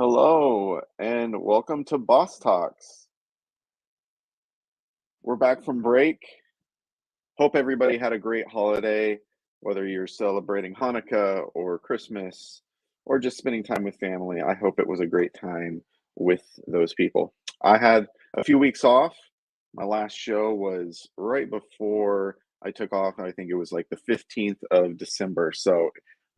Hello and welcome to Boss Talks. We're back from break. Hope everybody had a great holiday, whether you're celebrating Hanukkah or Christmas or just spending time with family. I hope it was a great time with those people. I had a few weeks off. My last show was right before I took off. I think it was like the 15th of December. So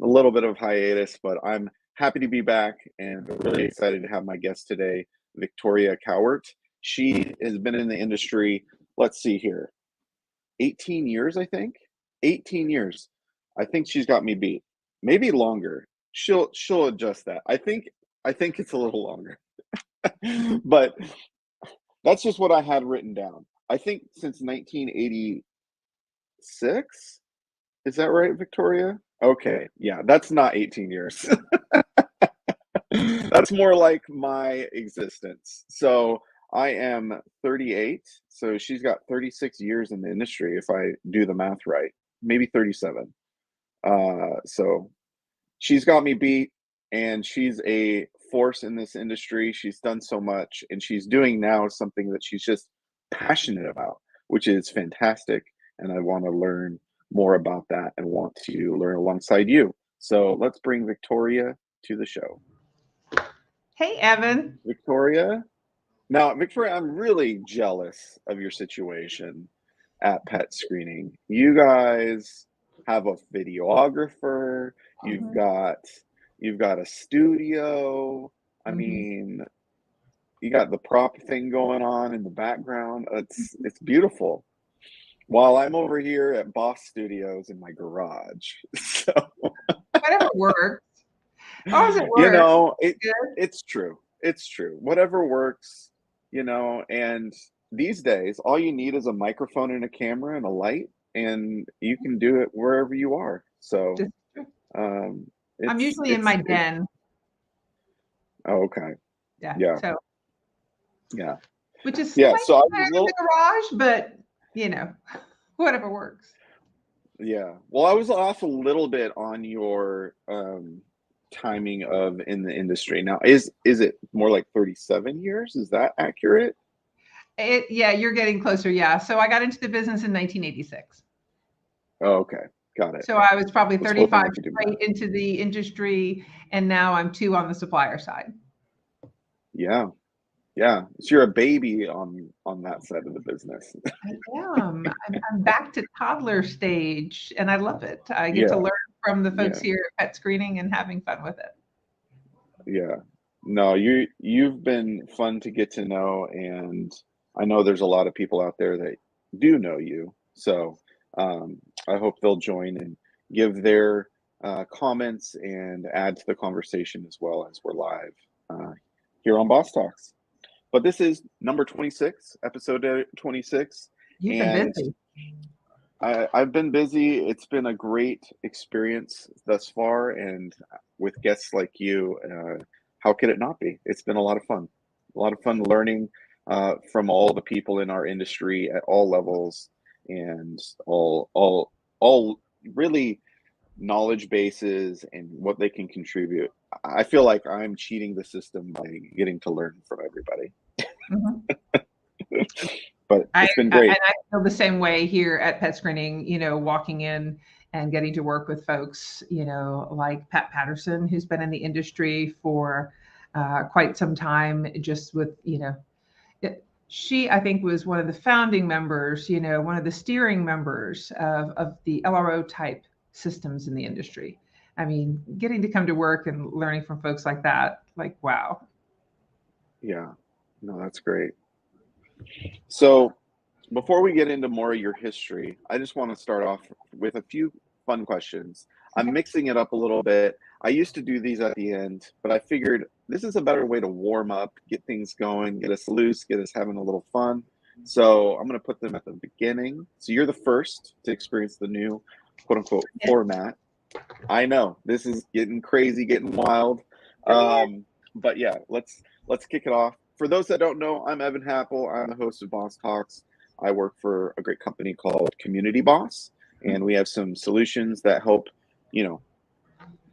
a little bit of hiatus, but I'm happy to be back and really excited to have my guest today, Victoria Cowart. She has been in the industry, let's see here, 18 years, I think. 18 years. I think she's got me beat. Maybe longer. She'll adjust that. I think it's a little longer. But that's just what I had written down. I think since 1986. Is that right, Victoria? Okay. Yeah, that's not 18 years. That's more like my existence. So I am 38. So she's got 36 years in the industry, if I do the math right. Maybe 37. So she's got me beat, and she's a force in this industry. She's done so much, and she's doing now something that she's just passionate about, which is fantastic. And I want to learn more about that and want to learn alongside you. So let's bring Victoria to the show. Hey, Evan. Victoria. Now, Victoria, I'm really jealous of your situation at PetScreening. You guys have a videographer, you've got a studio. I mean, you got the prop thing going on in the background. It's beautiful. While I'm over here at Boss Studios in my garage. So Whatever works. How does it work? you know, it's true. It's true. Whatever works, and these days, all you need is a microphone and a camera and a light, and you can do it wherever you are. So, I'm usually in my den. Oh, okay. Yeah. So, yeah. Which is yeah. So I was in the garage, but whatever works. Yeah. Well, I was off a little bit on your timing of in the industry. Now, is it more like 37 years? Is that accurate? Yeah, you're getting closer. Yeah. So I got into the business in 1986. Oh, okay. Got it. So I was probably 35 straight into the industry, and now I'm 2 on the supplier side. Yeah. Yeah. So you're a baby on that side of the business. I am. I'm back to toddler stage, and I love it. I get to learn from the folks here at PetScreening and having fun with it. Yeah. No, you've been fun to get to know, and I know there's a lot of people out there that do know you. So I hope they'll join and give their comments and add to the conversation as well as we're live here on Boss Talks. But this is number 26, episode 26. You've been busy. I've been busy. It's been a great experience thus far, and with guests like you, how could it not be? It's been a lot of fun. A lot of fun learning from all the people in our industry at all levels, and all really knowledge bases and what they can contribute. I feel like I'm cheating the system by getting to learn from everybody. But it's been great. And I feel the same way here at PetScreening, walking in and getting to work with folks, like Pat Patterson, who's been in the industry for quite some time, just with, she, I think, was one of the founding members, one of the steering members of the LRO type systems in the industry. I mean, getting to come to work and learning from folks like that, like, wow. Yeah, no, that's great. So before we get into more of your history, I just want to start off with a few fun questions. I'm mixing it up a little bit. I used to do these at the end, but I figured this is a better way to warm up, get things going, get us loose, get us having a little fun. So I'm going to put them at the beginning. So you're the first to experience the new quote unquote format. I know this is getting crazy, getting wild. But yeah, let's kick it off. For those that don't know, I'm Evan Happel. I'm the host of Boss Talks. I work for a great company called Community Boss, and we have some solutions that help,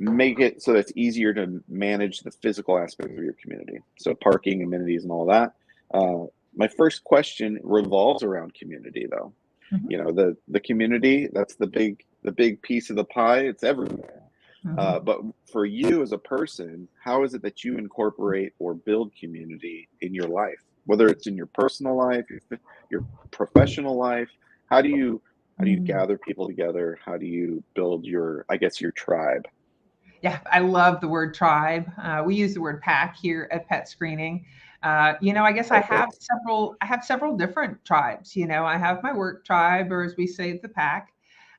make it so that it's easier to manage the physical aspects of your community. So parking, amenities, and all that. My first question revolves around community, though. Mhm. You know, the community, that's the big piece of the pie. It's everywhere. Mhm. But for you as a person, how is it that you incorporate or build community in your life? Whether it's in your personal life, your professional life, how do you Mm. gather people together? How do you build your, I guess, your tribe? Yeah, I love the word tribe. We use the word pack here at PetScreening. I guess Perfect. I have several different tribes. I have my work tribe, or as we say, the pack,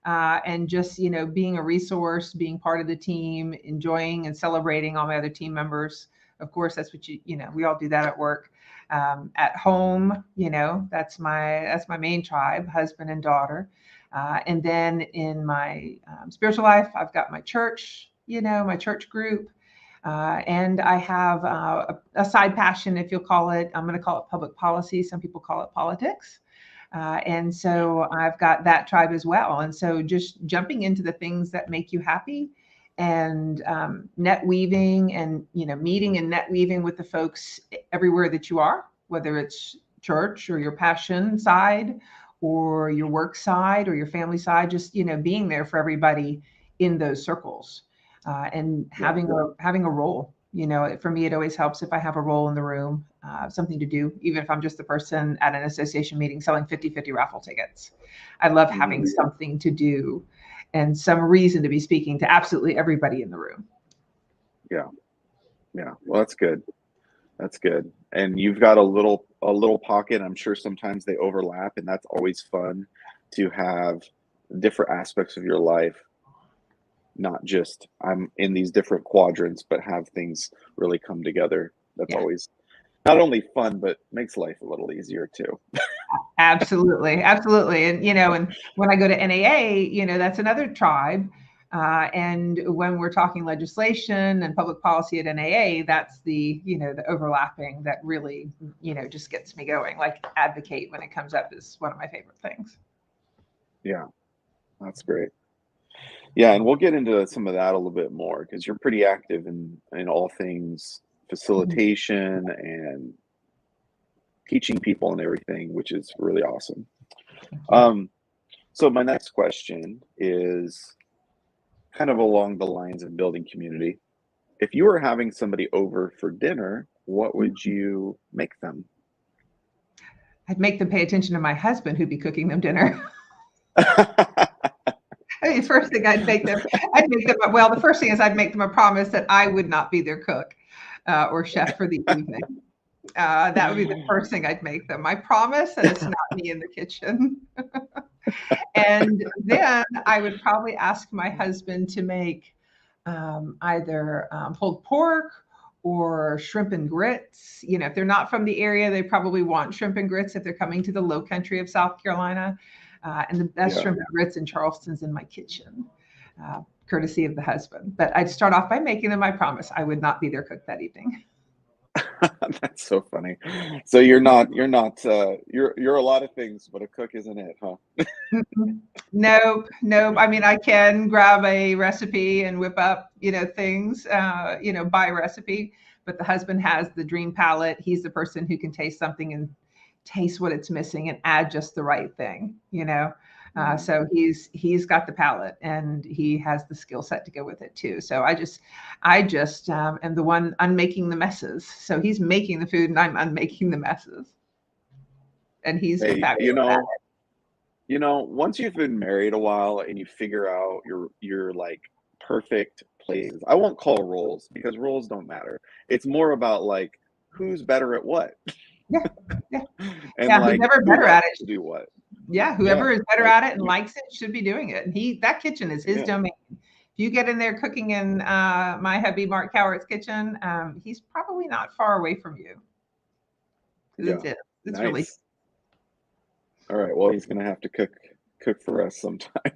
and just being a resource, being part of the team, enjoying and celebrating all my other team members. Of course, that's what we all do that at work. At home, that's my main tribe, husband and daughter. And then in my spiritual life, I've got my church, my church group. And I have a side passion, if you'll call it. I'm going to call it public policy. Some people call it politics. And so I've got that tribe as well. And so just jumping into the things that make you happy and net weaving and, meeting and net weaving with the folks everywhere that you are, whether it's church or your passion side or your work side or your family side, just, being there for everybody in those circles and Yeah. having a role. For me, it always helps if I have a role in the room, something to do, even if I'm just the person at an association meeting selling 50-50 raffle tickets. I love having something to do and some reason to be speaking to absolutely everybody in the room. Yeah. Yeah. Well, that's good. That's good. And you've got a little pocket. I'm sure sometimes they overlap, and that's always fun to have different aspects of your life, not just I'm in these different quadrants, but have things really come together. That's Yeah, always not only fun, but makes life a little easier too. absolutely. Absolutely. And when I go to NAA, that's another tribe. And when we're talking legislation and public policy at NAA, that's the overlapping that really, just gets me going. Like advocate when it comes up is one of my favorite things. Yeah, that's great. Yeah, and we'll get into some of that a little bit more because you're pretty active in all things Mhm. facilitation and teaching people and everything, which is really awesome. Thank you. Um, so my next question is kind of along the lines of building community. If you were having somebody over for dinner, what would you make them? I'd make them pay attention to my husband who'd be cooking them dinner. I mean, first thing well, the first thing is I'd make them a promise that I would not be their cook or chef for the evening. That would be the first thing I'd make them. I promise that it's not me in the kitchen. And then I would probably ask my husband to make either pulled pork or shrimp and grits. If they're not from the area, they probably want shrimp and grits if they're coming to the low country of South Carolina. And the best Yeah, shrimp and grits in Charleston's in my kitchen, courtesy of the husband. But I'd start off by making them my promise I would not be their cook that evening. that's so funny. So you're a lot of things, but a cook isn't it, huh? Mm-mm. Nope, nope. I mean, I can grab a recipe and whip up, things, by recipe, but the husband has the dream palate. He's the person who can taste something and taste what it's missing and add just the right thing. Mm. So he's got the palate and he has the skill set to go with it too. So I just am the one unmaking the messes. So he's making the food and I'm unmaking the messes, and he's Hey, fabulous at once you've been married a while and you figure out your like perfect places, I won't call roles because roles don't matter. It's more about like who's better at what it. Yeah, and yeah. like Whoever who better at likes to it, do what. yeah, Yeah, whoever is better like at it and likes it should be doing it. And that kitchen is his yeah, domain. If you get in there cooking in my hubby Mark Cowart's kitchen, he's probably not far away from you because yeah. it's really. Nice. All right. Well, he's gonna have to cook for us sometime.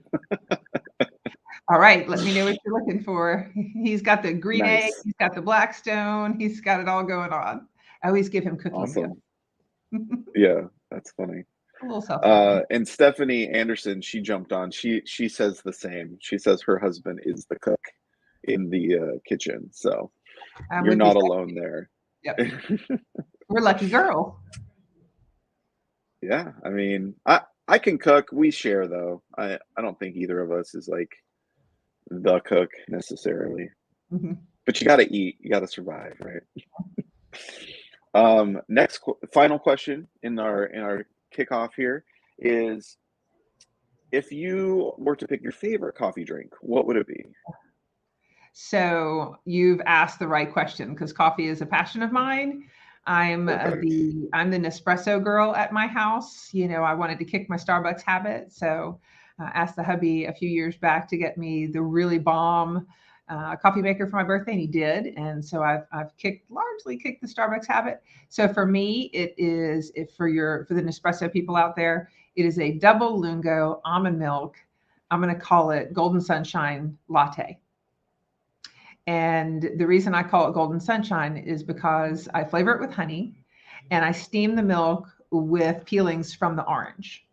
All right, let me know what you're looking for. He's got the green egg, Nice. he's got the Blackstone, he's got it all going on. I always give him cooking Awesome. gifts. Yeah, that's funny. A little self-giving. And Stephanie Anderson, she jumped on. She says the same. She says her husband is the cook in the kitchen. So I'm you're with you, not Steph. alone there. Yep. We're lucky girl. Yeah, I mean, I can cook. We share though. I don't think either of us is like the cook necessarily. Mhm. But you got to eat. You got to survive, right? Final question in our kickoff here is, if you were to pick your favorite coffee drink, what would it be? So you've asked the right question, because coffee is a passion of mine. Perfect. I'm the Nespresso girl at my house. I wanted to kick my Starbucks habit, so asked the hubby a few years back to get me the really bomb coffee maker for my birthday, and he did. And so I've largely kicked the Starbucks habit. So for me, it is, for the Nespresso people out there, it is a double lungo almond milk. I'm going to call it Golden Sunshine Latte. And the reason I call it Golden Sunshine is because I flavor it with honey and I steam the milk with peelings from the orange.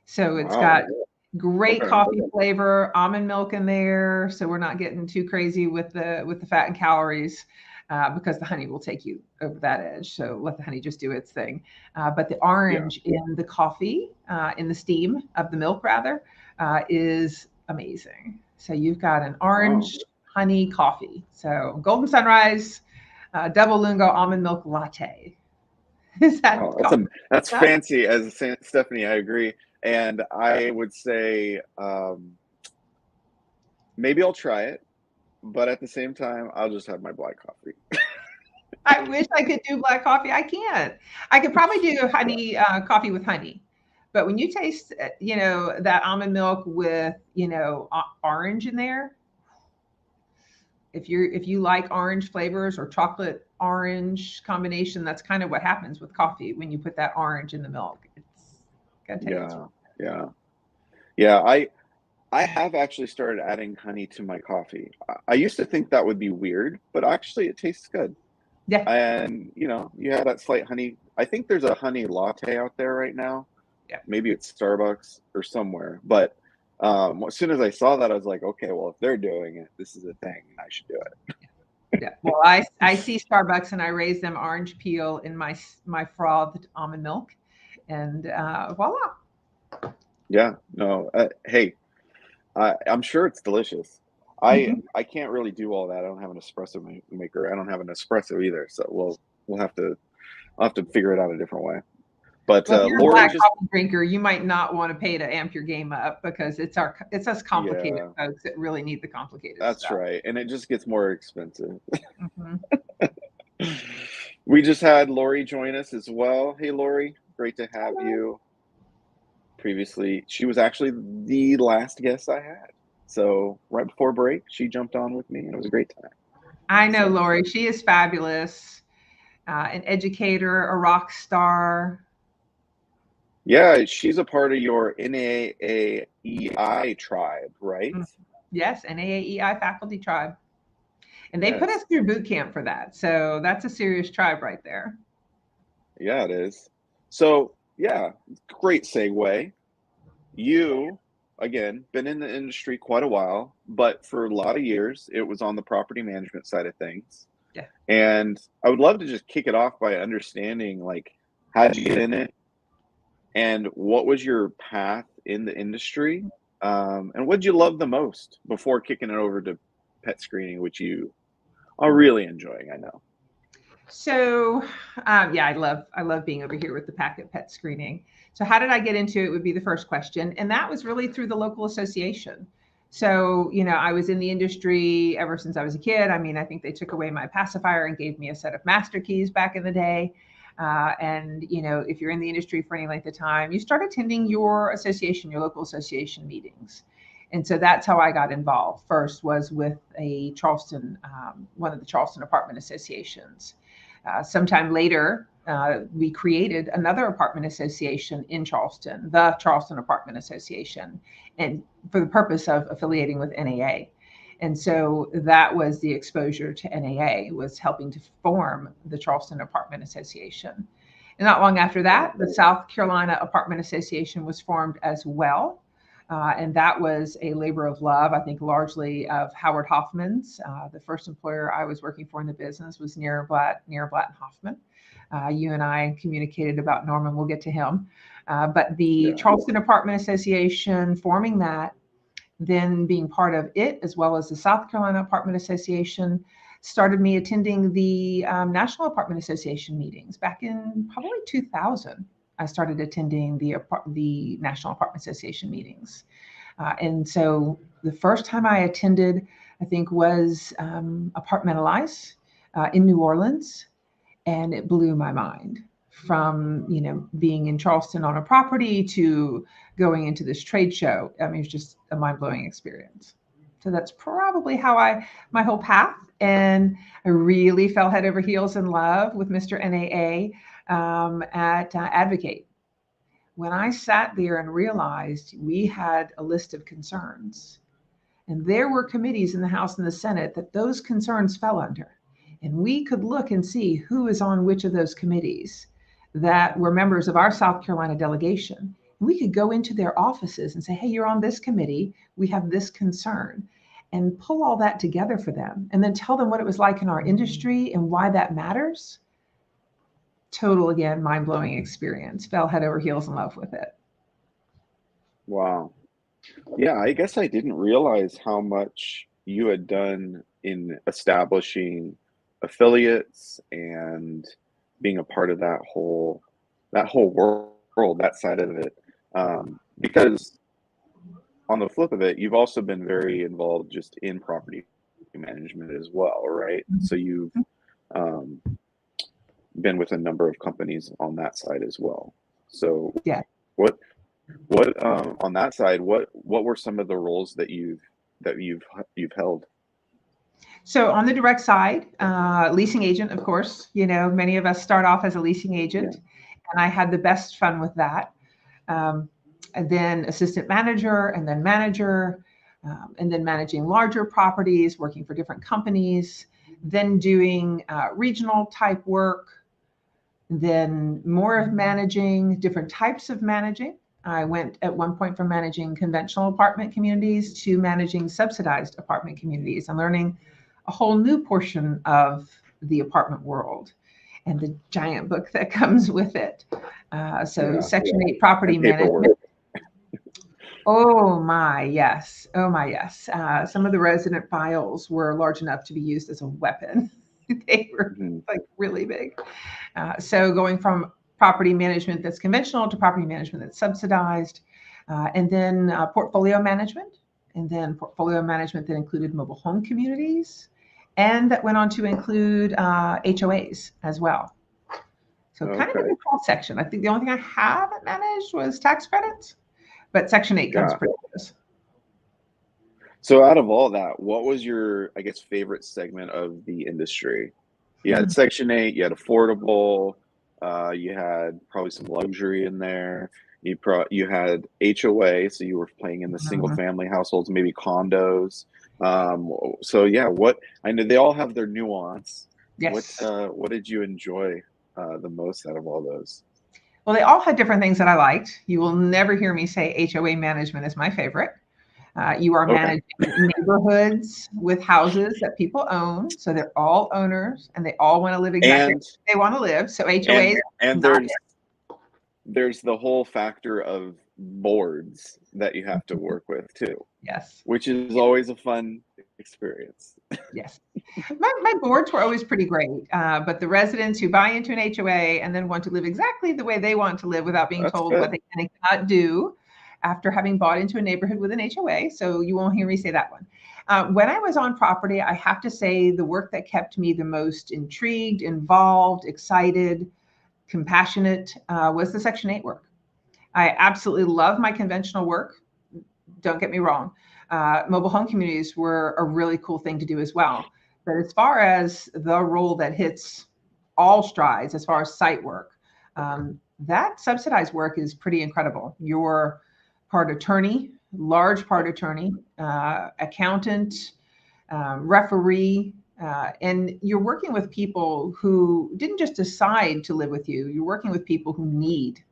So it's got great coffee flavor, almond milk in there. So we're not getting too crazy with the fat and calories, because the honey will take you over that edge. So let the honey just do its thing. But the orange in the coffee, in the steam of the milk rather, is amazing. So you've got an orange honey coffee. So Golden Sunrise, double lungo almond milk latte. Is that that's fancy, as Stephanie, I agree. And I would say maybe I'll try it, but at the same time, I'll just have my black coffee. I wish I could do black coffee. I can't. I could probably do honey coffee with honey. But when you taste, that almond milk with, orange in there, if you like orange flavors or chocolate orange combination, that's kind of what happens with coffee when you put that orange in the milk. Yeah. I have actually started adding honey to my coffee. I used to think that would be weird, but actually it tastes good. Yeah. And you have that slight honey. I think there's a honey latte out there right now. Yeah. Maybe it's Starbucks or somewhere. But as soon as I saw that, I was like, okay, well, if they're doing it, this is a thing, and I should do it. Yeah. Well, I see Starbucks and I raise them orange peel in my frothed almond milk, and voila. Yeah. No. Hey, I'm sure it's delicious. I can't really do all that. I don't have an espresso maker. I don't have an espresso either. So I'll have to figure it out a different way. But well, if you're Lori, a black coffee drinker, you might not want to pay to amp your game up, because it's us complicated folks that really need the complicated stuff. That's right, and it just gets more expensive. Mm-hmm. We just had Lori join us as well. Hey, Lori, great to have you. Previously, she was actually the last guest I had. So right before break, she jumped on with me, and it was a great time. I know Lori. She is fabulous, an educator, a rock star. Yeah, she's a part of your NAAEI tribe, right? Yes, NAAEI Faculty Tribe. And they put us through boot camp for that. So that's a serious tribe right there. Yeah, it is. So, yeah, great segue. You, again, been in the industry quite a while, but for a lot of years, it was on the property management side of things. Yeah. And I would love to just kick it off by understanding, like, how did you get in it? And what was your path in the industry? And what did you love the most before kicking it over to PetScreening, which you are really enjoying, I know. So, I love being over here with the pack at PetScreening. So how did I get into it would be the first question. And that was really through the local association. So, I was in the industry ever since I was a kid. I mean, I think they took away my pacifier and gave me a set of master keys back in the day. And, if you're in the industry for any length of time, you start attending your local association meetings. And so that's how I got involved. First was with one of the Charleston apartment associations. Sometime later, we created another apartment association in Charleston, the Charleston Apartment Association, and for the purpose of affiliating with NAA. And so that was the exposure to NAA, was helping to form the Charleston Apartment Association. And not long after that, the South Carolina Apartment Association was formed as well. And that was a labor of love, I think, largely of Howard Hoffman's. The first employer I was working for in the business was Nierenblatt and Hoffman. You and I communicated about Norman. We'll get to him. But the Charleston Apartment Association, forming that, then being part of it, as well as the South Carolina Apartment Association, started me attending the National Apartment Association meetings back in probably 2000. I started attending the National Apartment Association meetings. And so the first time I attended, I think, was Apartmentalize in New Orleans. And it blew my mind, from, being in Charleston on a property to going into this trade show. I mean, it's just a mind-blowing experience. So that's probably how my whole path. And I really fell head over heels in love with Mr. NAA at Advocate. When I sat there and realized we had a list of concerns, and there were committees in the House and the Senate that those concerns fell under, and we could look and see who is on which of those committees that were members of our South Carolina delegation. We could go into their offices and say, hey, you're on this committee, we have this concern, and pull all that together for them, and then tell them what it was like in our industry and why that matters. Total, again, mind-blowing experience. Fell head over heels in love with it. Wow. Yeah, I guess I didn't realize how much you had done in establishing affiliates and being a part of that whole world, that side of it. Because on the flip of it, you've also been very involved just in property management as well, right? So you've been with a number of companies on that side as well. So yeah, what on that side, what were some of the roles that you've held? So on the direct side, leasing agent, of course, many of us start off as a leasing agent, and I had the best fun with that. And then assistant manager, and then manager, and then managing larger properties, working for different companies, then doing regional type work, then more of managing, different types of managing. I went at one point from managing conventional apartment communities to managing subsidized apartment communities, and learning a whole new portion of the apartment world and the giant book that comes with it. Section 8 property management. Oh my, yes. Some of the resident files were large enough to be used as a weapon. They were like really big. So going from property management that's conventional to property management that's subsidized, and then portfolio management, and then portfolio management that included mobile home communities, and that went on to include HOAs as well. So kind of a cross section. I think the only thing I haven't managed was tax credits, but Section 8 comes pretty close. So out of all that, what was your, I guess, favorite segment of the industry? You had Section 8, you had affordable, you had probably some luxury in there. You had HOA, so you were playing in the single family households, maybe condos. So yeah, I know they all have their nuance. Yes. What did you enjoy the most out of all those? Well, they all had different things that I liked. You will never hear me say HOA management is my favorite. You are managing neighborhoods with houses that people own, so they're all owners and they all want to live exactly where they want to live. So HOAs, and there's the whole factor of boards that you have to work with too. Yes, which is always a fun experience. Yes, my boards were always pretty great, but the residents who buy into an HOA and then want to live exactly the way they want to live without being told what they can and cannot do after having bought into a neighborhood with an HOA. So you won't hear me say that one. When I was on property, I have to say the work that kept me the most intrigued, involved, excited, compassionate was the Section 8 work. I absolutely love my conventional work. Don't get me wrong. Mobile home communities were a really cool thing to do as well. But as far as the role that hits all strides, as far as site work, that subsidized work is pretty incredible. You're part attorney, large part attorney, accountant, referee, and you're working with people who didn't just decide to live with you. You're working with people who need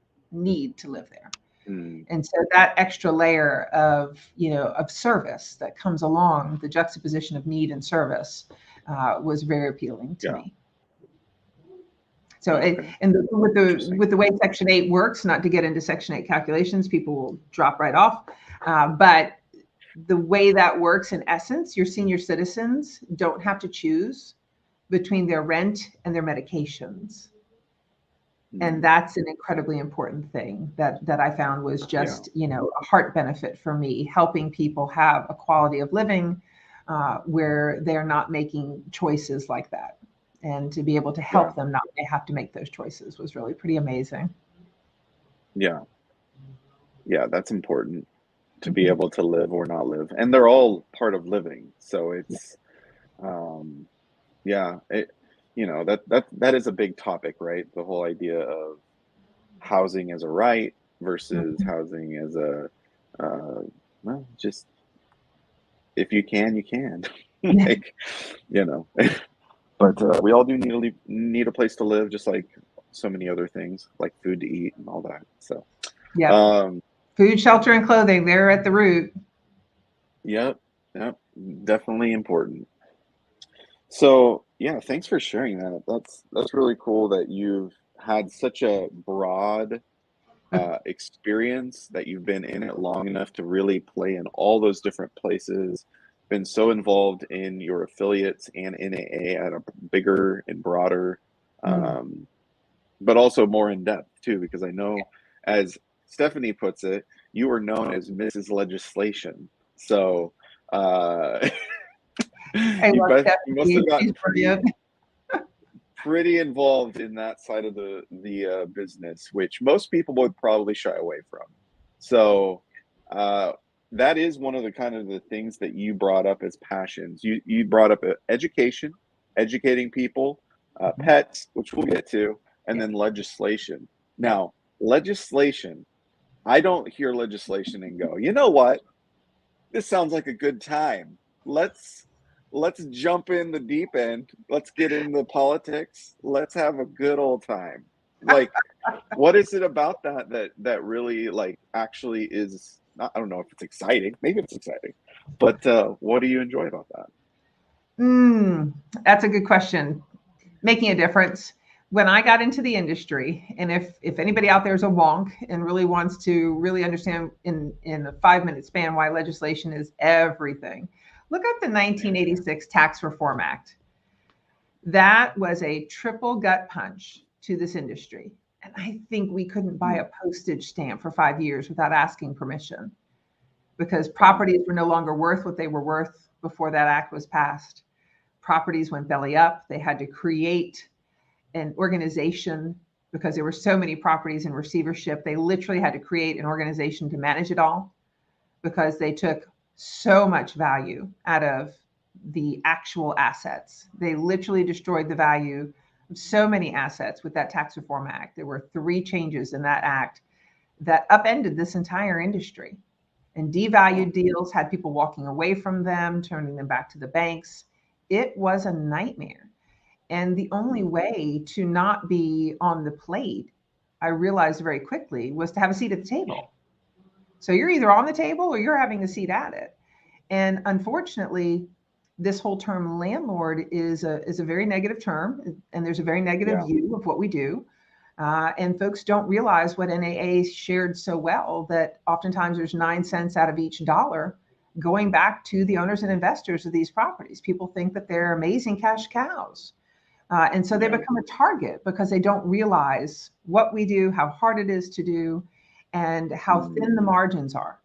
to live there. Mm. And so that extra layer of, of service that comes along, the juxtaposition of need and service, was very appealing to Yeah. me. So, Okay. with the way Section 8 works, not to get into Section 8 calculations, people will drop right off. But the way that works, in essence, your senior citizens don't have to choose between their rent and their medications. And that's an incredibly important thing that I found was just, a heart benefit for me, helping people have a quality of living where they're not making choices like that. And to be able to help them not have to make those choices was really pretty amazing. Yeah. Yeah, that's important, to be able to live or not live. And they're all part of living. So it's, that is a big topic, right? The whole idea of housing as a right versus housing as a, just if you can, you can. Like, but we all do need a place to live, just like so many other things, like food to eat and all that. So, Yeah. Food, shelter, and clothing, they're at the root. Yep. Definitely important. So, yeah, thanks for sharing that. That's really cool that you've had such a broad experience, that you've been in it long enough to really play in all those different places, been so involved in your affiliates and NAA at a bigger and broader, but also more in depth too, because I know, as Stephanie puts it, you were known as Mrs. Legislation. So I you love must Stephanie. have gotten She's brilliant. pretty involved in that side of the business, which most people would probably shy away from. So that is one of the kind of the things that you brought up as passions. You brought up education, educating people, pets, which we'll get to, and then legislation. Now, legislation, I don't hear legislation and go, you know what? This sounds like a good time. Let's jump in the deep end. Let's get into politics. Let's have a good old time. Like, what is it about that really, like, actually is not, I don't know if it's exciting. Maybe it's exciting. But what do you enjoy about that? That's a good question. Making a difference. When I got into the industry, and if anybody out there is a wonk and really wants to really understand in a 5-minute span why legislation is everything, look at the 1986 Tax Reform Act. That was a triple gut punch to this industry. And I think we couldn't buy a postage stamp for 5 years without asking permission, because properties were no longer worth what they were worth before that act was passed. Properties went belly up. They had to create an organization because there were so many properties in receivership. They literally had to create an organization to manage it all, because they took so much value out of the actual assets. They literally destroyed the value of so many assets with that Tax Reform Act. There were 3 changes in that act that upended this entire industry and devalued deals, had people walking away from them, turning them back to the banks. It was a nightmare. And the only way to not be on the plate, I realized very quickly, was to have a seat at the table. So you're either on the table or you're having a seat at it. And unfortunately, this whole term landlord is a very negative term, and there's a very negative view of what we do. And folks don't realize what NAA shared so well, that oftentimes there's 9 cents out of each dollar going back to the owners and investors of these properties. People think that they're amazing cash cows. And so they become a target because they don't realize what we do, how hard it is to do, and how thin the margins are.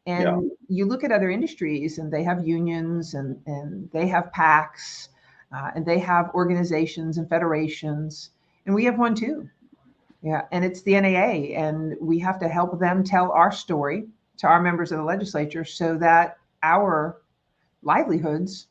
And you look at other industries, and they have unions, and they have PACs, and they have organizations and federations, and we have one too. Yeah, and it's the NAA, and we have to help them tell our story to our members of the legislature so that our livelihoods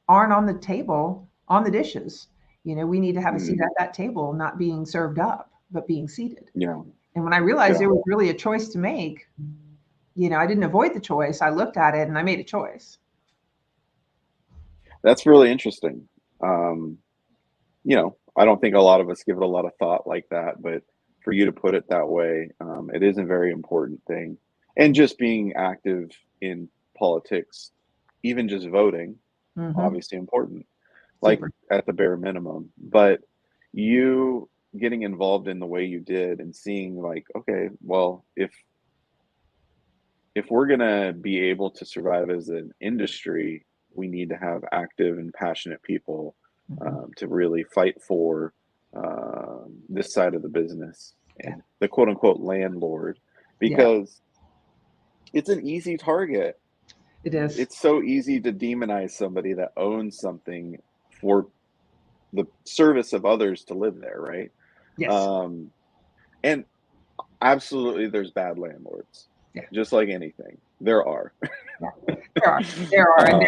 aren't on the table, on the dishes. We need to have a seat at that table, not being served up, but being seated. And when I realized there was really a choice to make, I didn't avoid the choice. I looked at it and I made a choice. That's really interesting. I don't think a lot of us give it a lot of thought like that, but for you to put it that way. It is a very important thing. And just being active in politics, even just voting, obviously important, like Super. at the bare minimum. But you getting involved in the way you did and seeing like, okay, well, if we're gonna be able to survive as an industry, we need to have active and passionate people to really fight for this side of the business and the quote unquote landlord, because it's an easy target. It is. It's so easy to demonize somebody that owns something for the service of others to live there, right? Yes. And absolutely, there's bad landlords. Yeah. Just like anything, there are. There are, and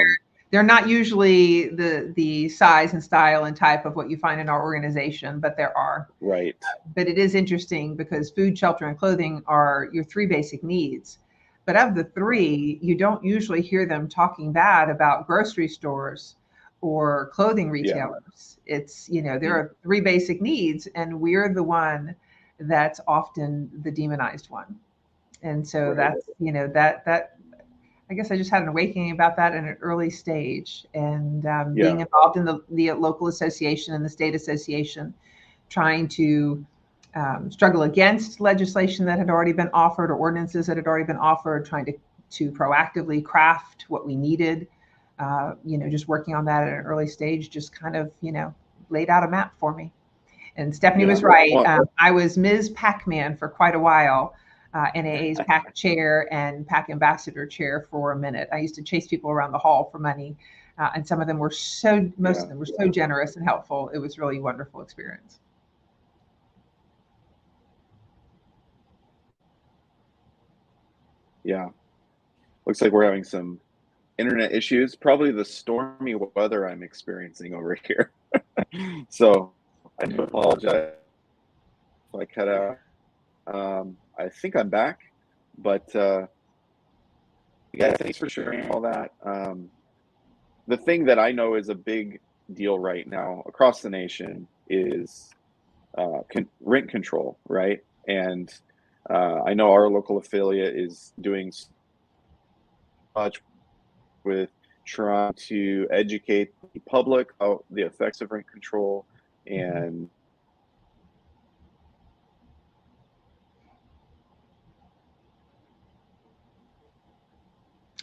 they're not usually the size and style and type of what you find in our organization, but there are. Right. But it is interesting because food, shelter, and clothing are your three basic needs. But of the three, you don't usually hear them talking bad about grocery stores or clothing retailers. It's, there are three basic needs, and we're the one that's often the demonized one. And so that's, that I guess I just had an awakening about that in an early stage, and being involved in the local association and the state association, trying to struggle against legislation that had already been offered or ordinances that had already been offered, trying to proactively craft what we needed, just working on that at an early stage, just kind of, laid out a map for me. And Stephanie was right. I was Ms. Pac-Man for quite a while. NAA's PAC chair and PAC ambassador chair for a minute. I used to chase people around the hall for money, and some of them were most of them were so generous and helpful. It was really a wonderful experience. Yeah, looks like we're having some internet issues. Probably the stormy weather I'm experiencing over here. So I do apologize if I cut out. I think I'm back, but thanks for sharing all that. The thing that I know is a big deal right now across the nation is rent control, right? And I know our local affiliate is doing so much with trying to educate the public about the effects of rent control. And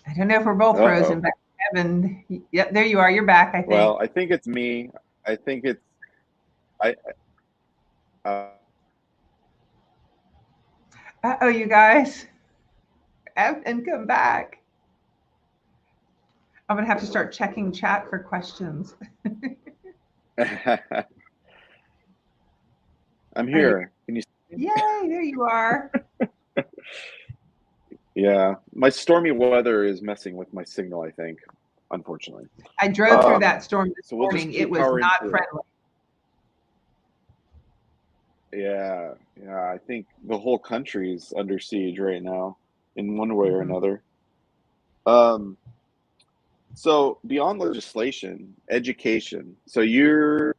I don't know if we're both frozen, but Evan, there you are. You're back, I think. Well, I think it's me. I think it's uh-oh, you guys. And come back. I'm going to have to start checking chat for questions. I'm here. Can you see me? Yay, there you are. Yeah, my stormy weather is messing with my signal, I think, unfortunately. I drove through that storm this morning. It was not friendly. Yeah, I think the whole country's under siege right now in one way or another. So beyond legislation, education. So you're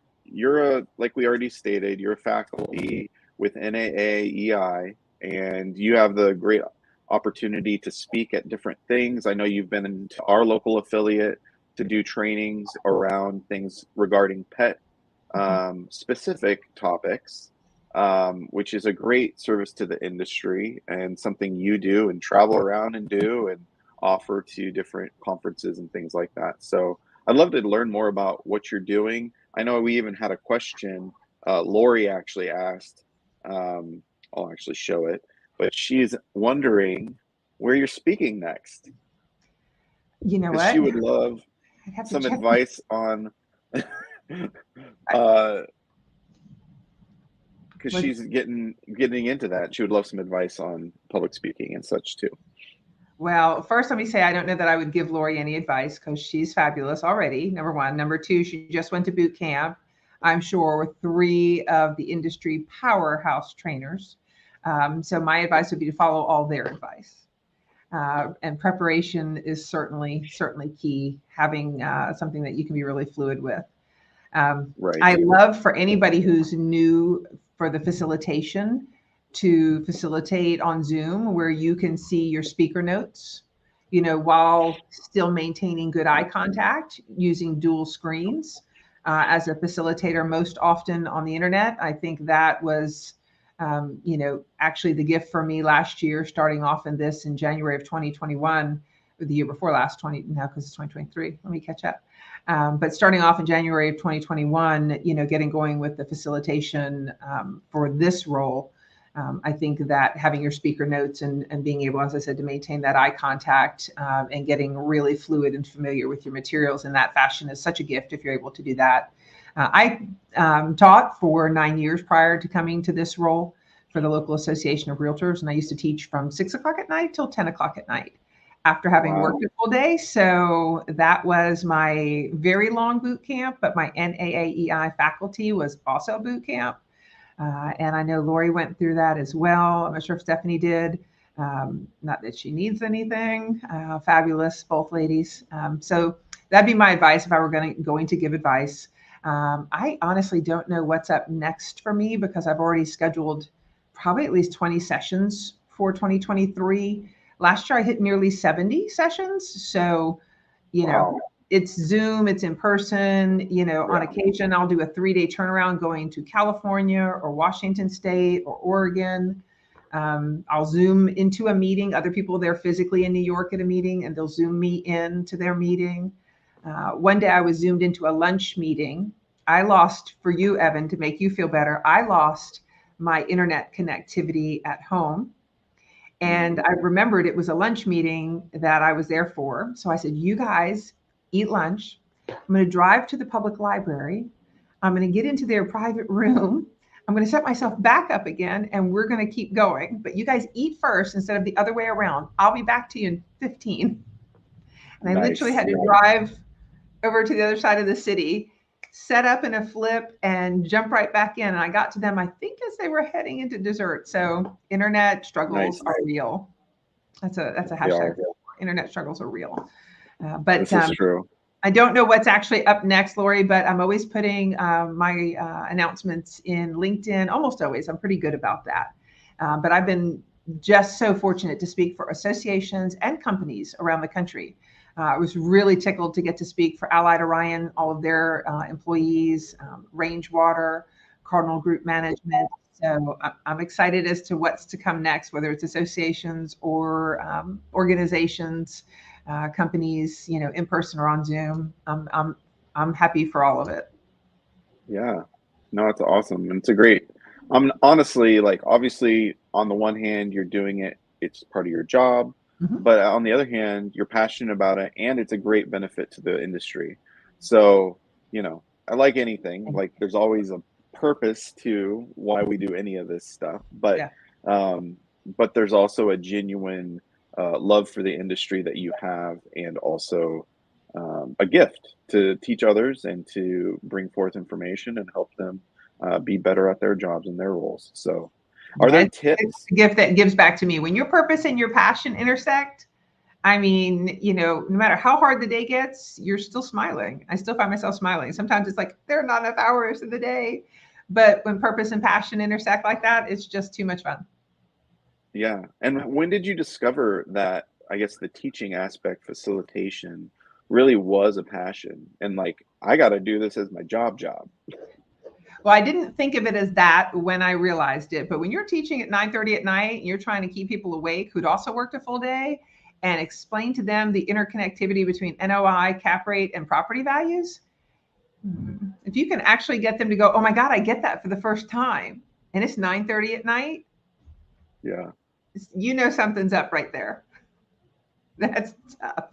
like we already stated, you're a faculty with NAAEI, and you have the great opportunity to speak at different things. I know you've been into our local affiliate to do trainings around things regarding pet specific topics, which is a great service to the industry and something you do and travel around and do and offer to different conferences and things like that. So I'd love to learn more about what you're doing. I know we even had a question Lori actually asked. I'll actually show it, but she's wondering where you're speaking next. You know what? She would love some advice on because she's getting into that. She would love some advice on public speaking and such too. Well, first, let me say I don't know that I would give Lori any advice because she's fabulous already, number one. Number two, she just went to boot camp, I'm sure, with 3 of the industry powerhouse trainers. So my advice would be to follow all their advice. And preparation is certainly key, having something that you can be really fluid with. Right. I love for anybody who's new for the facilitation, to facilitate on Zoom where you can see your speaker notes, while still maintaining good eye contact using dual screens. As a facilitator, most often on the internet, I think that was, actually the gift for me last year, starting off in January of 2021, or the year before last, now because it's 2023. Let me catch up. But starting off in January of 2021, getting going with the facilitation for this role, I think that having your speaker notes and being able, as I said, to maintain that eye contact and getting really fluid and familiar with your materials in that fashion is such a gift if you're able to do that. I taught for 9 years prior to coming to this role for the local association of realtors, and I used to teach from 6 o'clock at night till 10 o'clock at night after having worked a full day. So that was my very long boot camp, but my NAAEI faculty was also boot camp. And I know Lori went through that as well. I'm not sure if Stephanie did. Not that she needs anything. Fabulous, both ladies. So that'd be my advice if I were going to give advice. I honestly don't know what's up next for me because I've already scheduled probably at least 20 sessions for 2023. Last year I hit nearly 70 sessions. So, it's Zoom, it's in person, on occasion I'll do a 3-day turnaround going to California or Washington State or Oregon. I'll Zoom into a meeting. Other people there physically in New York at a meeting, and they'll Zoom me into their meeting. One day I was Zoomed into a lunch meeting. I lost, for you, Evan, to make you feel better, I lost my internet connectivity at home. And I remembered it was a lunch meeting that I was there for. So I said, you guys eat lunch. I'm going to drive to the public library. I'm going to get into their private room. I'm going to set myself back up again, and we're going to keep going. But you guys eat first instead of the other way around. I'll be back to you in 15. And I literally had to drive over to the other side of the city, set up in a flip, and jump right back in. And I got to them, I think, as they were heading into dessert. So internet struggles are real. That's a hashtag. Internet struggles are real. But this is true. I don't know what's actually up next, Lori, but I'm always putting my announcements in LinkedIn, almost always. I'm pretty good about that. But I've been just so fortunate to speak for associations and companies around the country. I was really tickled to get to speak for Allied Orion, all of their employees, Range Water, Cardinal Group Management. So I'm excited as to what's to come next, whether it's associations or organizations, companies, in person or on Zoom. I'm happy for all of it. Yeah, no, it's awesome. And it's a great, honestly, obviously on the one hand, you're doing it, it's part of your job. But on the other hand, you're passionate about it, and it's a great benefit to the industry. So, I like anything, there's always a purpose to why we do any of this stuff. But, but there's also a genuine love for the industry that you have, and also a gift to teach others and to bring forth information and help them be better at their jobs and their roles. So, are there tips? It's a gift that gives back to me. When your purpose and your passion intersect, I mean, no matter how hard the day gets, you're still smiling. I still find myself smiling. Sometimes it's like there are not enough hours in the day, but when purpose and passion intersect like that, it's just too much fun. Yeah. And when did you discover that, I guess, the teaching aspect, facilitation, really was a passion? And I got to do this as my job. Well, I didn't think of it as that when I realized it, but when you're teaching at 9:30 at night, and you're trying to keep people awake who'd also worked a full day and explain to them the interconnectivity between NOI, cap rate, and property values, if you can actually get them to go, oh my God, I get that for the first time, and it's 9:30 at night. Yeah. Something's up right there. That's tough.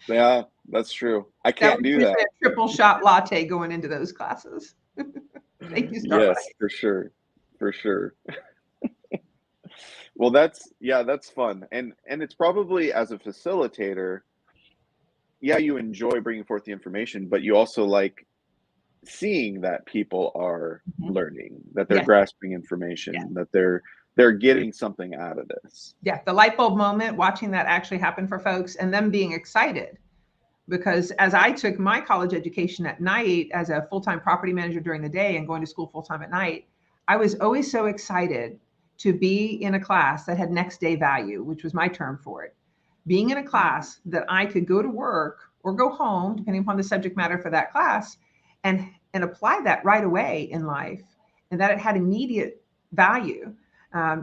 Yeah, that's true. I can't do that. A triple shot latte going into those classes. Thank you, Starbucks. Yes, for sure. Well, that's fun. And it's probably, as a facilitator, you enjoy bringing forth the information, but you also like seeing that people are learning, that they're grasping information, that they're getting something out of this. Yeah, the light bulb moment, watching that actually happen for folks and them being excited. Because as I took my college education at night as a full-time property manager during the day and going to school full-time at night, I was always so excited to be in a class that had next day value, which was my term for it. Being in a class that I could go to work or go home, depending upon the subject matter for that class, and apply that right away in life, and that it had immediate value.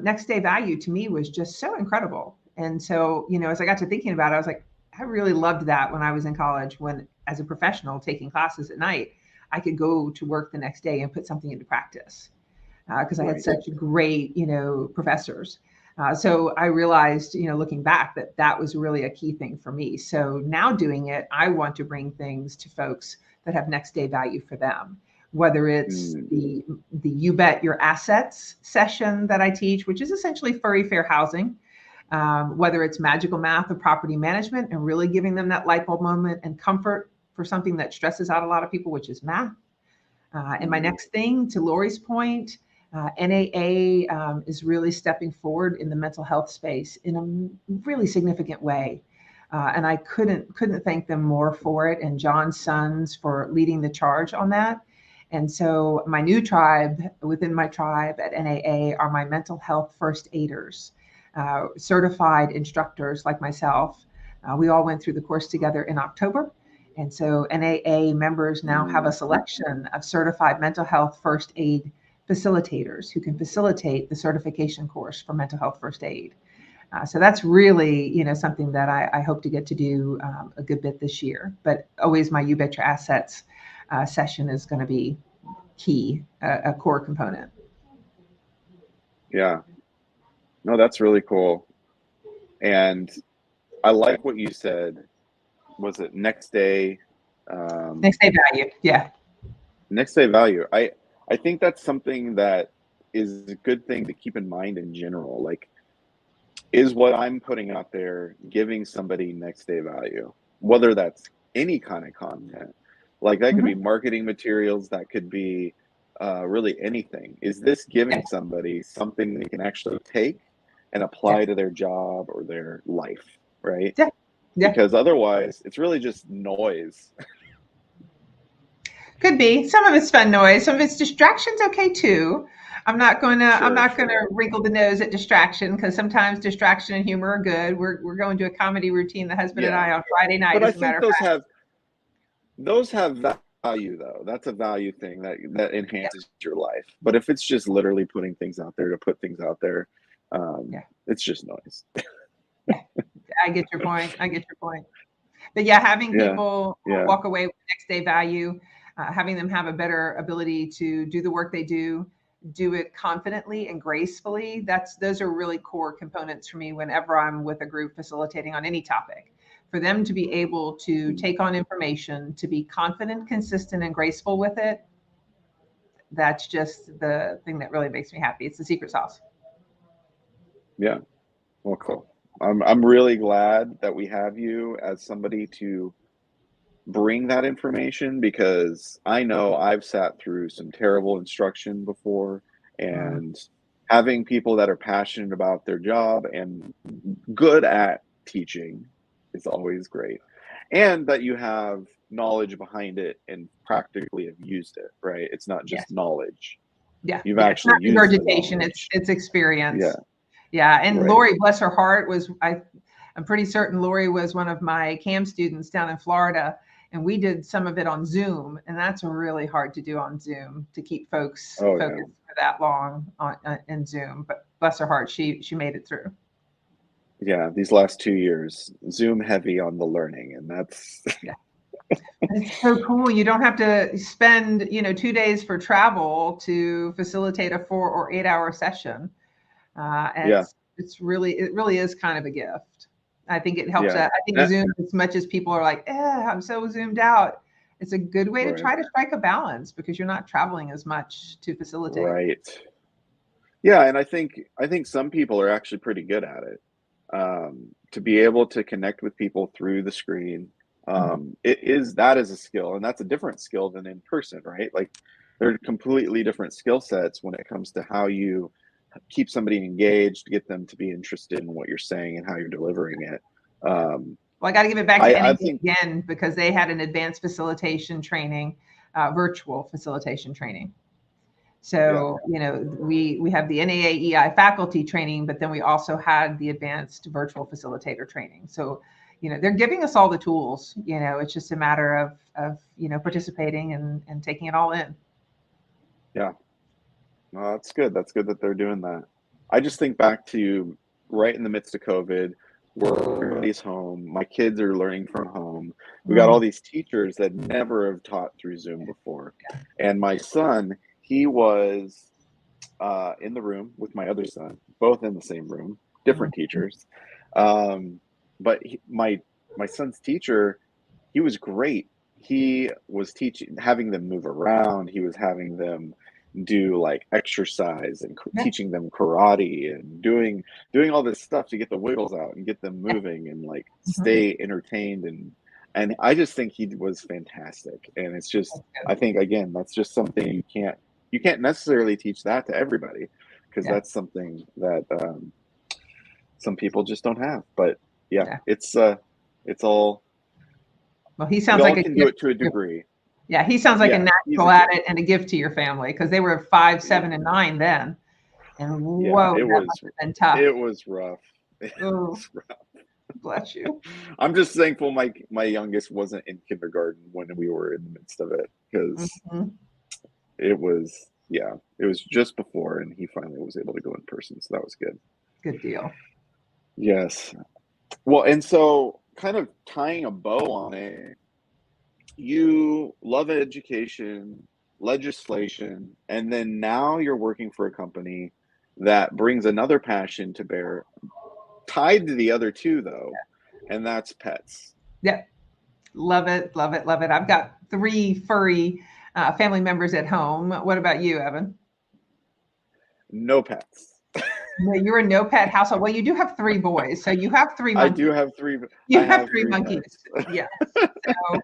Next day value to me was just so incredible. And so, as I got to thinking about it, I was like, I really loved that when I was in college, when as a professional taking classes at night, I could go to work the next day and put something into practice because I had such great, professors. So I realized, looking back, that was really a key thing for me. So now doing it, I want to bring things to folks that have next day value for them, whether it's the You Bet Your Assets session that I teach, which is essentially furry fair housing, whether it's magical math or property management and really giving them that light bulb moment and comfort for something that stresses out a lot of people, which is math. And my next thing, to Lori's point, NAA is really stepping forward in the mental health space in a really significant way. And I couldn't thank them more for it, and John's sons for leading the charge on that. And so my new tribe within my tribe at NAA are my mental health first aiders, certified instructors like myself. We all went through the course together in October. And so NAA members now have a selection of certified mental health first aid facilitators who can facilitate the certification course for mental health first aid. So that's really, something that I hope to get to do a good bit this year. But always my You Bet Your Assets session is going to be key, a core component. Yeah. No, that's really cool. And I like what you said. Was it next day? Next day value. Yeah. Next day value. I think that's something that is a good thing to keep in mind in general. Like, is what I'm putting out there giving somebody next day value? Whether that's any kind of content, like that could be marketing materials, that could be really anything. Is this giving somebody something they can actually take and apply to their job or their life, right? Because otherwise it's really just noise. Could be. Some of it's fun noise. Some of it's distractions. Okay, too. I'm not going to wrinkle the nose at distraction, because sometimes distraction and humor are good. We're going to a comedy routine, the husband and I, on Friday night. But I think those have value, though. That's a value thing that enhances your life. But if it's just literally putting things out there to put things out there, it's just noise. I get your point. But having people walk away with next day value, having them have a better ability to do the work they do it confidently and gracefully. Those are really core components for me whenever I'm with a group facilitating on any topic. For them to be able to take on information, to be confident, consistent, and graceful with it, that's just the thing that really makes me happy. It's the secret sauce. Yeah. Well, cool. I'm really glad that we have you as somebody to bring that information, because I know I've sat through some terrible instruction before, and having people that are passionate about their job and good at teaching is always great, and that you have knowledge behind it and practically have used it, right? It's not just knowledge. You've actually used regurgitation. It's experience. And Lori, bless her heart, I'm pretty certain Lori was one of my CAM students down in Florida, and we did some of it on Zoom, and that's really hard to do on Zoom, to keep folks focused for that long in Zoom. But bless her heart, she made it through. Yeah, these last 2 years, Zoom heavy on the learning, and that's It's so cool. You don't have to spend 2 days for travel to facilitate a 4 or 8 hour session. It really is kind of a gift. I think it helps. I think Zoom, as much as people are like, I'm so zoomed out, it's a good way to try to strike a balance, because you're not traveling as much to facilitate. Right. Yeah, and I think some people are actually pretty good at it. To be able to connect with people through the screen, that is a skill, and that's a different skill than in person, right? Like, they're completely different skill sets when it comes to how you keep somebody engaged, get them to be interested in what you're saying and how you're delivering it. Well, I got to give it back to NAA again, because they had an advanced facilitation training, virtual facilitation training. So, we have the NAAEI Faculty Training, but then we also had the Advanced Virtual Facilitator Training. So, they're giving us all the tools. It's just a matter of participating and taking it all in. Yeah. No, that's good. That's good that they're doing that. I just think back to right in the midst of COVID, where everybody's home. My kids are learning from home. We got all these teachers that never have taught through Zoom before. And my son, he was in the room with my other son, both in the same room, different teachers. But my son's teacher, he was great. He was having them move around. He was having them do like exercise and teaching them karate and doing all this stuff to get the wiggles out and get them moving and like stay entertained, and I just think he was fantastic. And it's just, I think again, that's just something you can't necessarily teach that to everybody, because that's something that some people just don't have. But it's all, well, he sounds like can do it to a degree. Yeah, he sounds like a natural at it and a gift to your family, because they were 5, 7, and 9 then. And whoa, it must have been tough. It was rough. It was rough. Bless you. I'm just thankful my youngest wasn't in kindergarten when we were in the midst of it, because it was just before, and he finally was able to go in person, so that was good. Good deal. Yes. Well, and so kind of tying a bow on it, you love education, legislation, and then now you're working for a company that brings another passion to bear, tied to the other two though, and that's pets. Yeah. Love it, love it, love it. I've got 3 furry family members at home. What about you, Evan? No pets. No, you're a no pet household. Well, you do have 3 boys, so you have 3 monkeys. I do have 3. You have 3 monkeys. Yes. So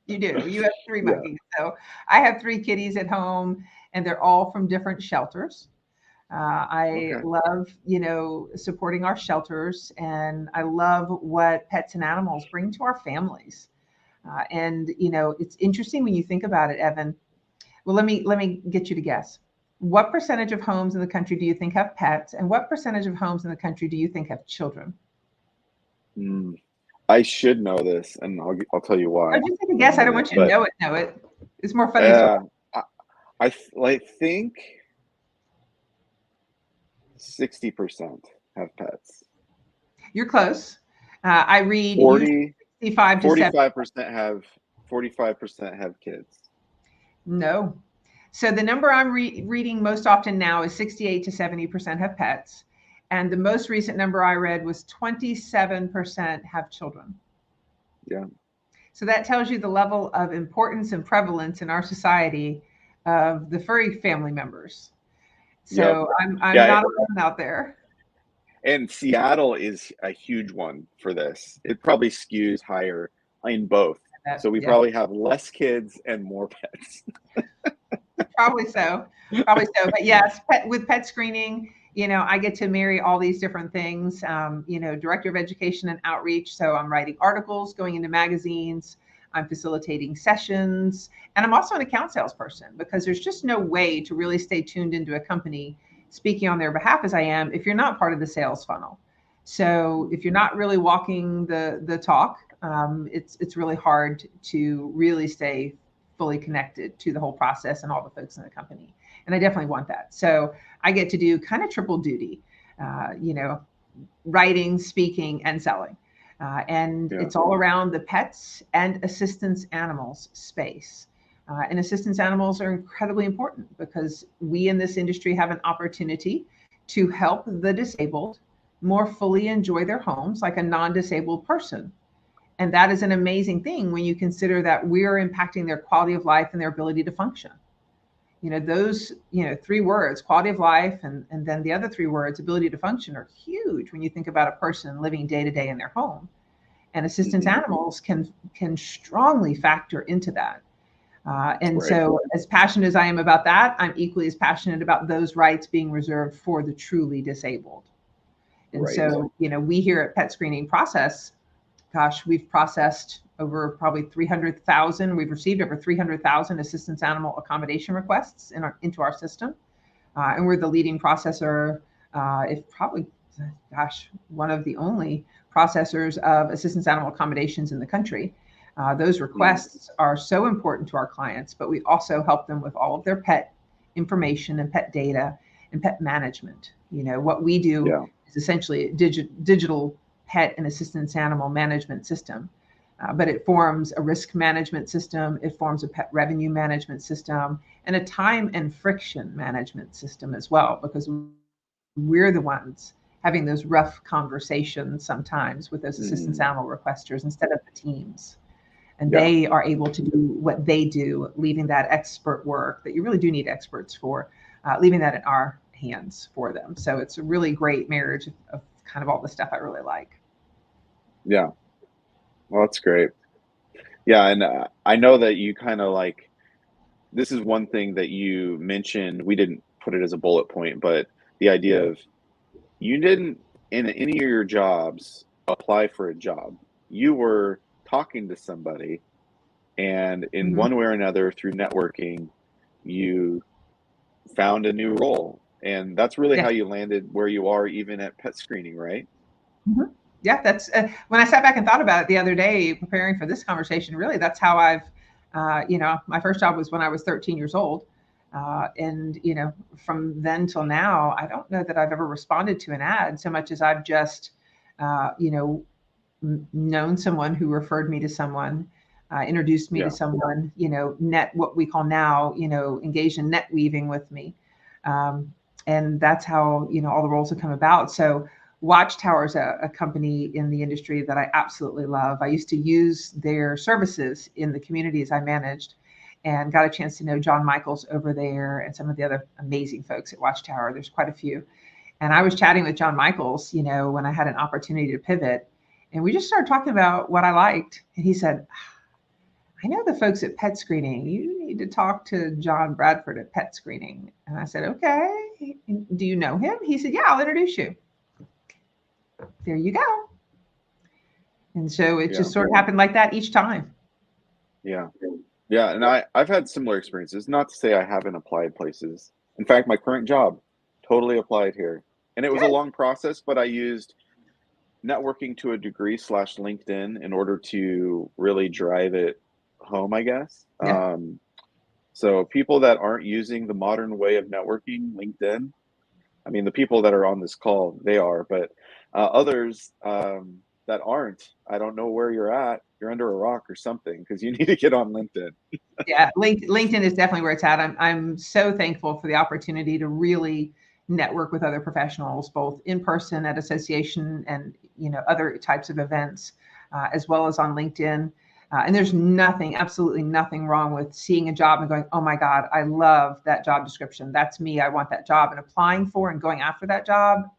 you do. You have 3 monkeys. So I have 3 kitties at home, and they're all from different shelters. I love, supporting our shelters, and I love what pets and animals bring to our families. And it's interesting when you think about it, Evan. Well, let me get you to guess. What percentage of homes in the country do you think have pets, and what percentage of homes in the country do you think have children? I should know this, and I'll tell you why. Just take a guess. I don't want you to know it. It's more fun. I think 60% have pets. You're close. I read 65 to 45% have kids. No. So the number I'm reading most often now is 68 to 70% have pets. And the most recent number I read was 27% have children. Yeah. So that tells you the level of importance and prevalence in our society of the furry family members. So I'm not alone out there. And Seattle is a huge one for this. It probably skews higher in both. So we probably have less kids and more pets. Probably so. But yes, with PetScreening, I get to marry all these different things. Director of education and outreach. So I'm writing articles, going into magazines, I'm facilitating sessions, and I'm also an account salesperson, because there's just no way to really stay tuned into a company speaking on their behalf as I am if you're not part of the sales funnel. So if you're not really walking the talk, it's really hard to really stay fully connected to the whole process and all the folks in the company. And I definitely want that. So I get to do kind of triple duty, writing, speaking, and selling. It's all around the pets and assistance animals space. And assistance animals are incredibly important, because we in this industry have an opportunity to help the disabled more fully enjoy their homes like a non-disabled person. And that is an amazing thing when you consider that we're impacting their quality of life and their ability to function. Those 3 words, quality of life, and then the other 3 words, ability to function, are huge when you think about a person living day to day in their home. And assistance animals can strongly factor into that. So as passionate as I am about that, I'm equally as passionate about those rights being reserved for the truly disabled. And so, we here at PetScreening process gosh, we've processed over probably 300,000. We've received over 300,000 assistance animal accommodation requests into our system. And we're the leading processor, if probably, gosh, one of the only processors of assistance animal accommodations in the country. Those requests are so important to our clients, but we also help them with all of their pet information and pet data and pet management. What we do is essentially a digital pet and assistance animal management system. But it forms a risk management system, it forms a pet revenue management system, and a time and friction management system as well, because we're the ones having those rough conversations sometimes with those assistance animal requesters instead of the teams. And they are able to do what they do, leaving that expert work that you really do need experts for, leaving that in our hands for them. So it's a really great marriage of kind of all the stuff I really like. Yeah. Well, that's great. Yeah. And I know that you kind of like, this is one thing that you mentioned. We didn't put it as a bullet point, but the idea of you didn't, in any of your jobs, apply for a job. You were talking to somebody, and in one way or another, through networking, you found a new role. And that's really how you landed where you are, even at PetScreening, right? Yeah, that's when I sat back and thought about it the other day, preparing for this conversation. Really, that's how I've, my first job was when I was 13 years old. And, from then till now, I don't know that I've ever responded to an ad so much as I've just, known someone who referred me to someone, introduced me to someone, what we call now, engaged in net weaving with me. And that's how, all the roles have come about. So Watchtower is a company in the industry that I absolutely love. I used to use their services in the communities I managed, and got a chance to know John Michaels over there and some of the other amazing folks at Watchtower. There's quite a few. And I was chatting with John Michaels, when I had an opportunity to pivot, and we just started talking about what I liked. And he said, I know the folks at PetScreening. You need to talk to John Bradford at PetScreening. And I said, okay. Do you know him? He said, yeah, I'll introduce you. There you go. And so it just sort of happened like that each time. Yeah. Yeah. And I've had similar experiences, not to say I haven't applied places. In fact, my current job totally applied here. And it was a long process, but I used networking to a degree / LinkedIn in order to really drive it home, I guess. So people that aren't using the modern way of networking, LinkedIn, I mean, the people that are on this call, they are, but others that aren't, I don't know where you're at. You're under a rock or something, because you need to get on LinkedIn. LinkedIn is definitely where it's at. I'm so thankful for the opportunity to really network with other professionals, both in person at association and other types of events, as well as on LinkedIn. And there's absolutely nothing wrong with seeing a job and going, oh my God, I love that job description. That's me. I want that job. And applying for and going after that job,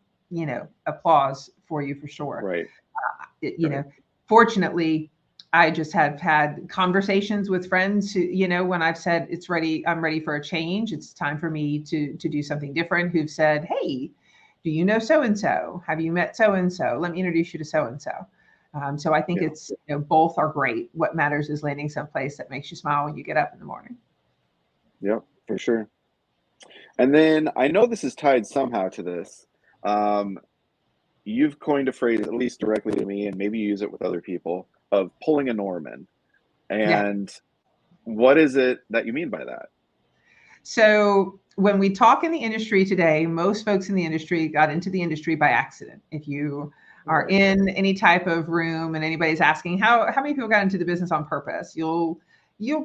applause for you for sure. Right. Fortunately, I just have had conversations with friends who, when I've said I'm ready for a change. It's time for me to do something different, who've said, hey, do you know so-and-so? Have you met so-and-so? Let me introduce you to so-and-so. So I think it's, both are great. What matters is landing someplace that makes you smile when you get up in the morning. Yep, for sure. And then I know this is tied somehow to this. You've coined a phrase, at least directly to me, and maybe you use it with other people, of pulling a Norman. And what is it that you mean by that? So when we talk in the industry today, most folks in the industry got into the industry by accident. If you are in any type of room and anybody's asking how many people got into the business on purpose, you'll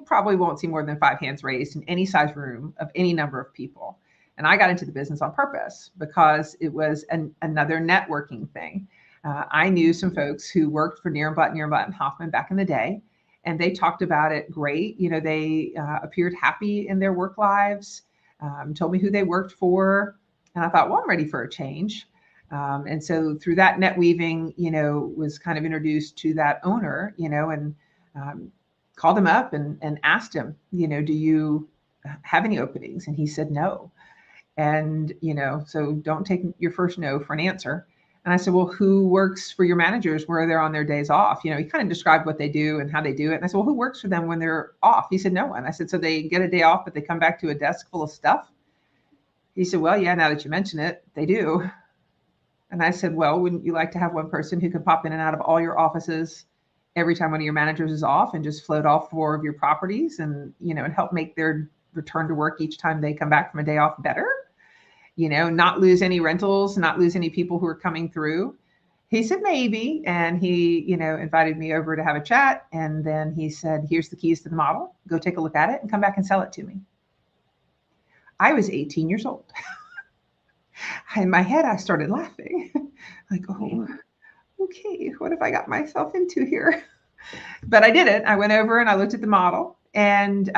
probably won't see more than 5 hands raised in any size room of any number of people. And I got into the business on purpose because it was another networking thing. I knew some folks who worked for Nierenblatt and Hoffman back in the day, and they talked about it great. They appeared happy in their work lives, told me who they worked for. And I thought, well, I'm ready for a change. And so through that net weaving, was kind of introduced to that owner, and called him up and asked him, do you have any openings? And he said no. And, so don't take your first no for an answer. And I said, well, who works for your managers where they're on their days off? You know, he kind of described what they do and how they do it. And I said, well, who works for them when they're off? He said, no one. I said, so they get a day off, but they come back to a desk full of stuff? He said, well, yeah, now that you mention it, they do. And I said, well, wouldn't you like to have one person who can pop in and out of all your offices every time one of your managers is off and just float off 4 of your properties and, you know, and help make their return to work each time they come back from a day off better? You know, not lose any rentals, not lose any people who are coming through. He said, maybe. And he, you know, invited me over to have a chat. And then he said, here's the keys to the model. Go take a look at it and come back and sell it to me. I was 18 years old. In my head, I started laughing. Like, oh, okay, what have I got myself into here? But I did it. I went over and I looked at the model. And,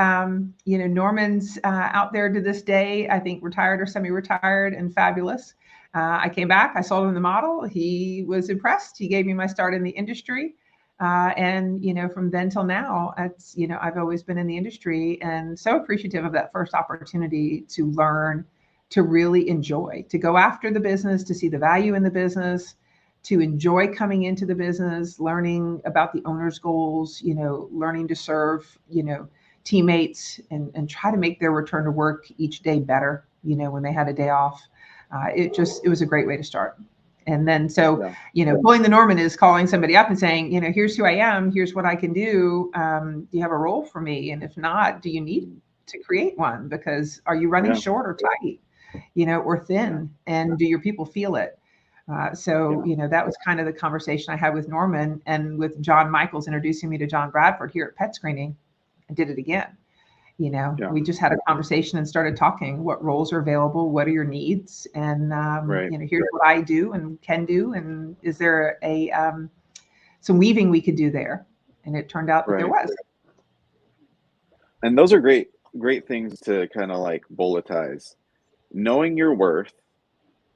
you know, Norman's out there to this day, I think retired or semi-retired and fabulous. I came back, I sold him the model. He was impressed. He gave me my start in the industry. And, you know, from then till now, it's, you know, I've always been in the industry and so appreciative of that first opportunity to learn, to really enjoy, to go after the business, to see the value in the business, to enjoy coming into the business, learning about the owner's goals, you know, learning to serve, you know, teammates and try to make their return to work each day better, you know, when they had a day off. It was a great way to start. And then, so, you know, pulling the Norman is calling somebody up and saying, you know, here's who I am, here's what I can do. Do you have a role for me? And if not, do you need to create one? Because are you running short or tight, you know, or thin? And do your people feel it? You know, that was kind of the conversation I had with Norman, and with John Michaels introducing me to John Bradford here at PetScreening. I did it again. You know, we just had a conversation and started talking. What roles are available? What are your needs? And, you know, here's what I do and can do. And is there a some weaving we could do there? And it turned out that there was. And those are great things to kind of like bulletize. Knowing your worth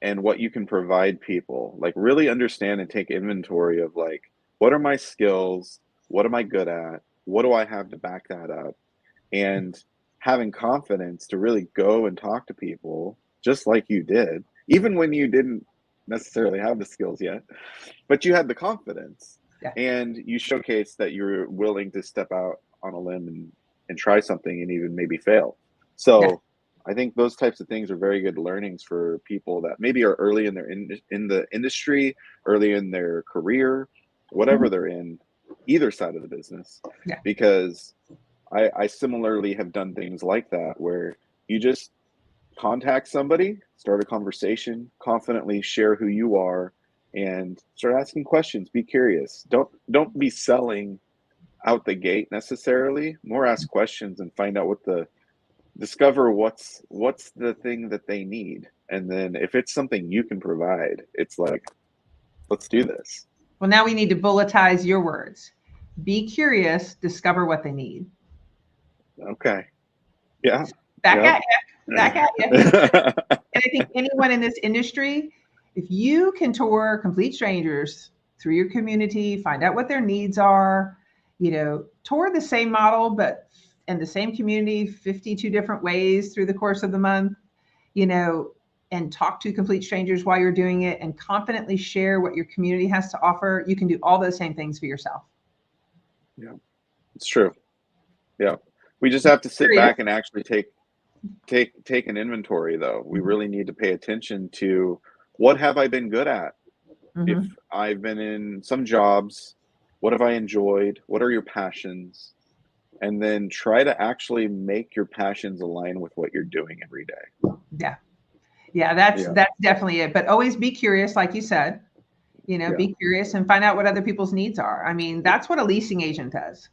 and what you can provide people, like really understand and take inventory of like, what are my skills? What am I good at? What do I have to back that up? And having confidence to really go and talk to people just like you did, even when you didn't necessarily have the skills yet, but you had the confidence and you showcased that you're willing to step out on a limb and try something and even maybe fail. So I think those types of things are very good learnings for people that maybe are early in the industry, early in their career, whatever they're in, either side of the business. Because I similarly have done things like that where you just contact somebody, start a conversation, confidently share who you are, and start asking questions. Be curious. Don't be selling out the gate necessarily. More ask questions and find out discover what's the thing that they need. And then if it's something you can provide, it's like, let's do this. Well, now we need to bulletize your words. Be curious, discover what they need. Okay. Yeah. Back at you. And I think anyone in this industry, if you can tour complete strangers through your community, find out what their needs are, you know, tour the same model, but in the same community, 52 different ways through the course of the month, you know, and talk to complete strangers while you're doing it and confidently share what your community has to offer. You can do all those same things for yourself. Yeah, it's true. Yeah. We just have to sit back and actually take an inventory though. We really need to pay attention to what have I been good at? If I've been in some jobs, what have I enjoyed? What are your passions? And then try to actually make your passions align with what you're doing every day. Yeah, that's definitely it. But always be curious, like you said, you know, be curious and find out what other people's needs are. I mean, that's what a leasing agent does.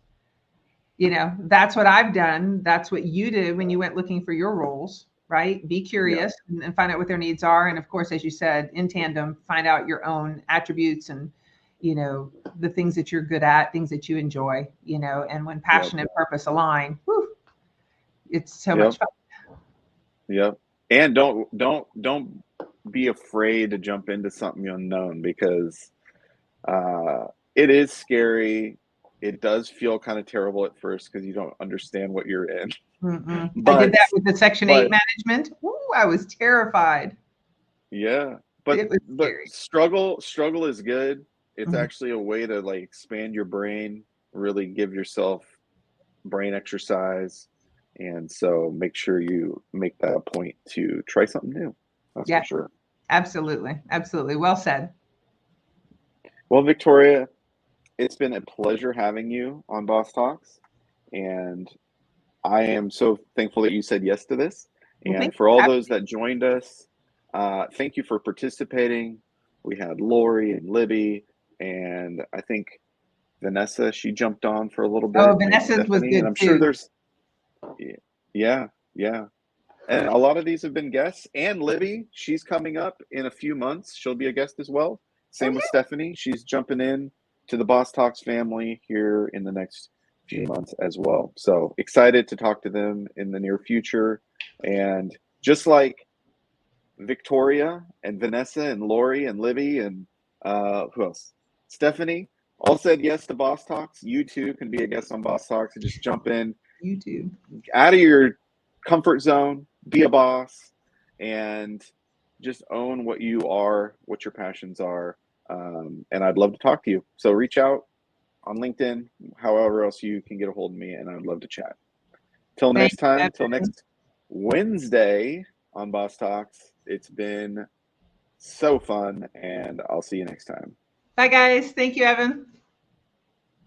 You know, that's what I've done. That's what you did when you went looking for your roles, right? Be curious and find out what their needs are. And of course, as you said, in tandem, find out your own attributes and, you know, the things that you're good at, things that you enjoy, you know, and when passion and purpose align, it's so much fun. Yep. And don't be afraid to jump into something unknown, because it is scary. It does feel kind of terrible at first because you don't understand what you're in. I did that with the Section 8 management. Ooh, I was terrified. Yeah. But It was scary. struggle is good. It's Mhm. actually a way to like expand your brain, really give yourself brain exercise. And so make sure you make that a point to try something new. That's for Yeah, sure. absolutely. Absolutely. Well said. Well, Victoria, it's been a pleasure having you on Boss Talks. And I am so thankful that you said yes to this. Well, And thank for you for all having those that joined us, thank you for participating. We had Lori and Libby, and I think Vanessa, she jumped on for a little me. Oh, bit, and Vanessa's was Stephanie. And good I'm sure too. there's, yeah, yeah. And a lot of these have been guests. And Libby, she's coming up in a few months. She'll be a guest as well. Oh, Same with Stephanie. She's jumping in to the Boss Talks family here in the next few months as well. So excited to talk to them in the near future. And just like Victoria and Vanessa and Lori and Libby and who else? Stephanie all said yes to Boss Talks. You too can be a guest on Boss Talks and just jump in you too. out of your comfort zone, be a boss, and just own what you are, what your passions are. And I'd love to talk to you. So reach out on LinkedIn, however else you can get a hold of me, and I'd love to chat. Till Thanks, next time, till Evan. next Wednesday on Boss Talks, it's been so fun, and I'll see you next time. Bye, guys. Thank you, Evan.